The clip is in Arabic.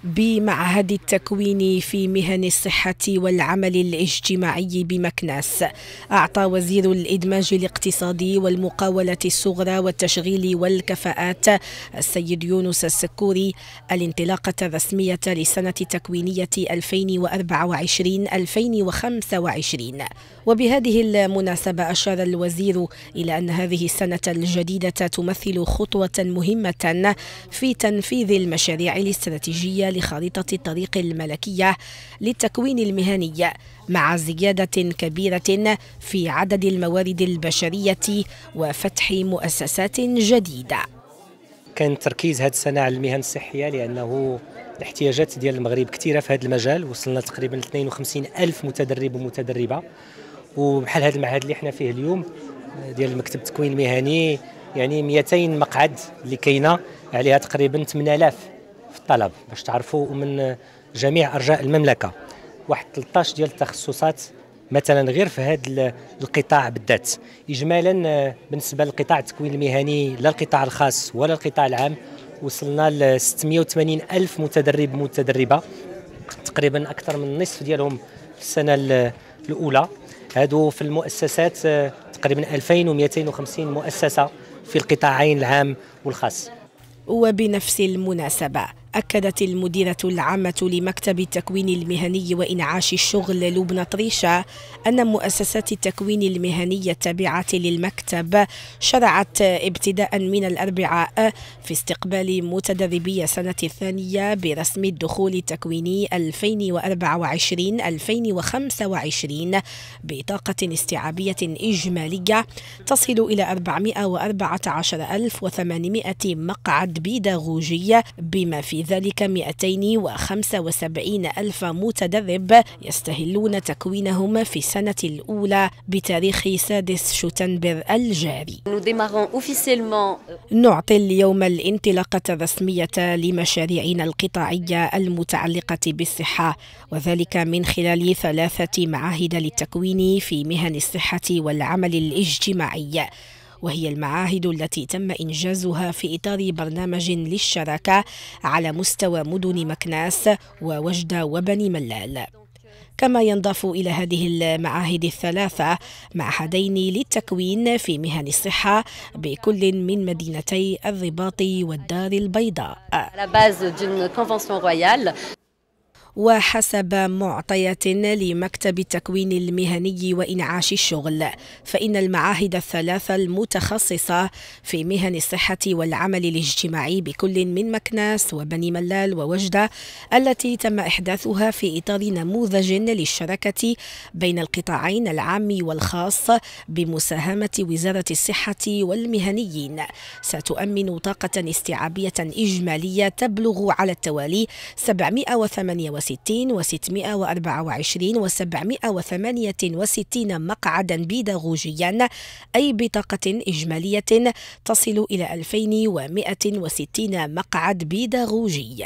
بمعهد التكوين في مهن الصحة والعمل الاجتماعي بمكناس، أعطى وزير الإدماج الاقتصادي والمقاولة الصغرى والتشغيل والكفاءات السيد يونس السكوري الانطلاقة الرسمية لسنة تكوينية 2024-2025. وبهذه المناسبة أشار الوزير إلى أن هذه السنة الجديدة تمثل خطوة مهمة في تنفيذ المشاريع الاستراتيجية لخارطة الطريق الملكية للتكوين المهني، مع زيادة كبيرة في عدد الموارد البشرية وفتح مؤسسات جديدة. كان تركيز هذه السنة على المهن الصحية لأنه الاحتياجات ديال المغرب كثيرة في هذا المجال، وصلنا تقريبا 52 ألف متدرب ومتدربة. وبحال هذا المعهد اللي احنا فيه اليوم ديال مكتب التكوين المهني، يعني 200 مقعد اللي كاينه عليها تقريبا 8000 في الطلب، باش تعرفوا، من جميع ارجاء المملكه. واحد 13 ديال التخصصات مثلا غير في هذا القطاع بالذات. اجمالا بالنسبه للقطاع التكوين المهني، لا القطاع الخاص ولا القطاع العام، وصلنا ل 680 الف متدرب ومتدربه، تقريبا اكثر من النصف ديالهم في السنه الاولى. هادو في المؤسسات تقريبا 2250 مؤسسه في القطاعين العام والخاص. وبنفس المناسبة أكدت المديرة العامة لمكتب التكوين المهني وإنعاش الشغل لبنى طريشة أن مؤسسات التكوين المهني التابعة للمكتب شرعت ابتداء من الأربعاء في استقبال متدربي السنة الثانية برسم الدخول التكويني 2024-2025 بطاقة استيعابية إجمالية تصل إلى 414,800 مقعد بيداغوجي، بما في ذلك 275 ألف متدرب يستهلون تكوينهم في السنة الأولى بتاريخ 6 شتنبر الجاري. نعطي اليوم الانطلاقة الرسمية لمشاريعنا القطاعية المتعلقة بالصحة، وذلك من خلال 3 معاهد للتكوين في مهن الصحة والعمل الاجتماعي، وهي المعاهد التي تم إنجازها في إطار برنامج للشراكة على مستوى مدن مكناس ووجدة وبني ملال. كما ينضاف إلى هذه المعاهد الثلاثة معهدين للتكوين في مهن الصحة بكل من مدينتي الرباط والدار البيضاء. وحسب معطيات لمكتب التكوين المهني وإنعاش الشغل، فإن المعاهد الثلاثة المتخصصة في مهن الصحة والعمل الاجتماعي بكل من مكناس وبني ملال ووجدة، التي تم إحداثها في إطار نموذج للشراكة بين القطاعين العام والخاص بمساهمة وزارة الصحة والمهنيين، ستؤمن طاقة استيعابية إجمالية تبلغ على التوالي 768 و624 و768 مقعدا بيداغوجيا، أي بطاقة إجمالية تصل إلى 2160 مقعد بيداغوجي.